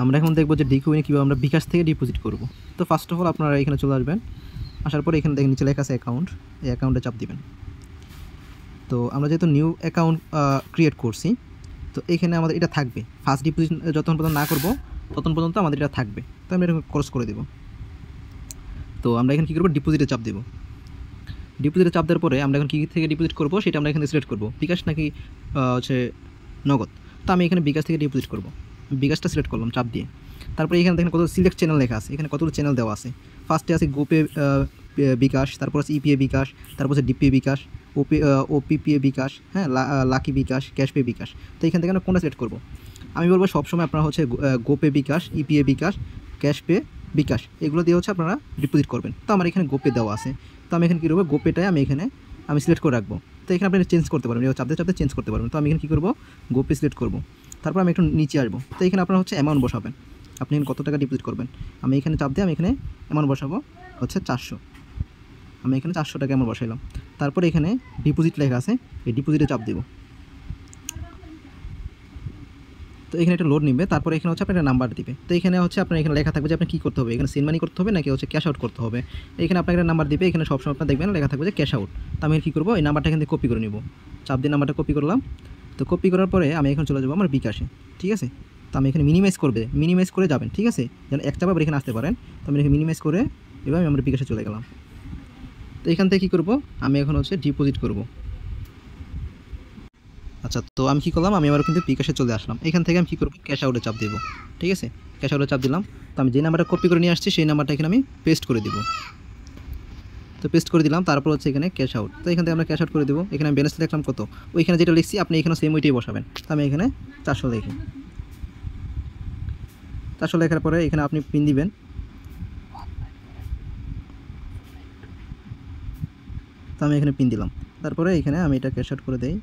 আমরা এখন দেখবো যে ডিকোইনে কীভাবে আমরা বিকাশ থেকে ডিপোজিট করব। তো ফার্স্ট অফ অল আপনারা এখানে চলে আসবেন, আসার পরে এখানে দেখেন নিচে লেখা আছে অ্যাকাউন্ট, এই অ্যাকাউন্টে চাপ দিবেন। তো আমরা যেহেতু নিউ অ্যাকাউন্ট ক্রিয়েট করছি, তো এখানে আমাদের এটা থাকবে। ফার্স্ট ডিপোজিট যতক্ষণ পর্যন্ত না করবো ততক্ষণ পর্যন্ত আমাদের এটা থাকবে। তো আমরা এটা ক্রস করে দেবো। তো আমরা এখানে কী করবো, ডিপোজিটে চাপ দেবো। ডিপোজিটে চাপ দেওয়ার পরে আমরা এখন কী থেকে ডিপোজিট করবো সেটা আমরা এখানে সিলেক্ট করবো, বিকাশ নাকি হচ্ছে নগদ। তো আমি এখানে বিকাশ থেকে ডিপোজিট করবো, বিকাশটা সিলেক্ট করলাম চাপ দিয়ে। তারপরে এখানে দেখেন কত সিলেক্ট চ্যানেল লেখা আছে, এখানে কতগুলো চ্যানেল দেওয়া আছে। ফার্স্টে আছে গোপে বিকাশ, তারপর আছে ইপিএ বিকাশ, তারপর আছে ডিপিএ বিকাশ, ওপিপিএ বিকাশ, হ্যাঁ, লাকি বিকাশ, ক্যাশপে বিকাশ। তো এখান থেকে আমরা কোনটা সিলেক্ট করবো? আমি বলবো সবসময় আপনারা হচ্ছে গোপে বিকাশ, ইপিএ বিকাশ, ক্যাশপে বিকাশ এগুলো দিয়ে হচ্ছে আপনারা ডিপোজিট করবেন। তো আমার এখানে গোপে দেওয়া আছে, তো আমি এখানে কী করবো, গোপেটাই আমি সিলেক্ট করে রাখবো। তো এখানে আপনি চেঞ্জ করতে পারবেন, চাপতে চাপতে চেঞ্জ করতে পারবেন। তো আমি এখানে কী করবো, গোপে সিলেক্ট করবো। তারপর আমি একটু নিচে আসবো। তো এখানে আপনারা হচ্ছে অ্যামাউন্ট বসাবেন, আপনি কত টাকা ডিপোজিট করবেন। আমি এখানে চাপ দিয়ে আমি এখানে অ্যামাউন্ট বসাবো হচ্ছে 400। আমি এখানে 400 টাকা অ্যামাউন্ট বসাইলাম। তারপরে এখানে ডিপোজিট লেখা আছে, এই ডিপোজিটে চাপ দেবো। তো এখানে একটা লোড নিবে, তারপরে এখানে হচ্ছে আপনার একটা নাম্বার দিবে। তো এখানে হচ্ছে আপনার এখানে লেখা থাকবে যে আপনি কী করতে হবে, এখানে সেন্ড মানি করতে হবে নাকি হচ্ছে ক্যাশ আউট করতে হবে। এখানে আপনাকে একটা নাম্বার দিবে, এখানে সবসময় আপনার দেখবেন লেখা থাকবে যে ক্যাশ আউট। তো আমি কী করবো, এই নাম্বারটা এখান থেকে কপি করে নিব। চাপ দিয়ে নাম্বারটা কপি করলাম। তো কপি করার পরে আমি এখন চলে যাবো আমার বিকাশে, ঠিক আছে। তো আমি এখানে মিনিমাইজ করে যাবেন, ঠিক আছে, যেন এক চাপ আবার এখানে আসতে পারেন। তো আমি এখানে মিনিমাইজ করে এবার আমি আমার বিকাশে চলে গেলাম। তো এখান থেকে কী করবো, আমি এখন হচ্ছে ডিপোজিট করব। আচ্ছা, তো আমি কী করলাম, আমি আবার কিন্তু বিকাশে চলে আসলাম। এখান থেকে আমি কী করবো, ক্যাশ আউটে চাপ দেবো, ঠিক আছে। ক্যাশ আউটে চাপ দিলাম। তো আমি যে নাম্বারটা কপি করে নিয়ে আসছি সেই নাম্বারটা এখানে আমি পেস্ট করে দেবো। তো পেস্ট করে দিলাম, তারপর হচ্ছে এখানে ক্যাশ আউট। তো এখান থেকে আমরা ক্যাশ আউট করে দেবো। এখানে আমি ব্যালেন্স লিখলাম কত, ওইখানে যেটা লিখছি আপনি এখানে সেম ওইটাই বসাবেন। তো আমি এখানে 400 লিখি। 400 লেখার পরে এখানে আপনি পিন দিবেন। তো আমি এখানে পিন দিলাম, তারপরে এখানে আমি এটা ক্যাশ আউট করে দেই।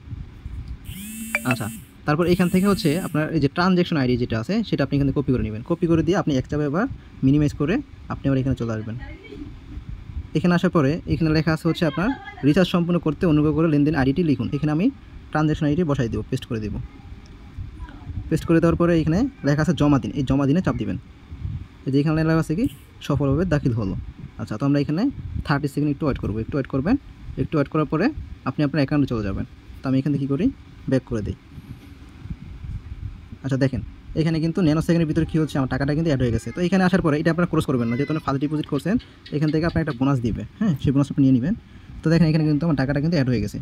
আচ্ছা, তারপর এখান থেকে হচ্ছে আপনার এই যে ট্রানজ্যাকশন আইডি যেটা আছে সেটা আপনি এখানে কপি করে নেবেন। কপি করে দিয়ে আপনি এক চাপে আবার মিনিমাইজ করে আপনি আবার এখানে চলে আসবেন। এখানে আসার পরে এখানে লেখা আছে হচ্ছে আপনার রিচার্জ সম্পূর্ণ করতে অনুগ্রহ করে লেনদেন আইডিটি লিখুন। এখানে আমি ট্রানজ্যাকশন আইডি বসাই দেবো, পেস্ট করে দেবো। পেস্ট করে দেওয়ার পরে এখানে লেখা আছে জমা দিন, এই জমা দিনে চাপ দিবেন। এই যে এখানে লেখা আছে কি সফলভাবে দাখিল হলো। আচ্ছা, তো আমরা এখানে 30 সেকেন্ড একটু ওয়েট করবো। একটু ওয়েট করবেন, একটু ওয়েট করার পরে আপনি আপনার অ্যাকাউন্টে চলে যাবেন। তো আমি এখান থেকে কী করি, ব্যাক করে দিই। আচ্ছা দেখেন, এখানে কিন্তু ন্যানো সেকেন্ডের ভিতরে কী হচ্ছে, আমার টাকাটা কিন্তু অ্যাড হয়ে গেছে। তো এখানে আসার পরে এটা আপনারা ক্রস করবেন না, যেহেতু ফার্স্ট ডিপোজিট করছেন এখান থেকে আপনার একটা বোনাস দিবে, হ্যাঁ, সেই বোনাসটা আপনি নিয়ে নেবেন। তো দেখেন এখানে কিন্তু আমার টাকাটা কিন্তু অ্যাড হয়ে গেছে।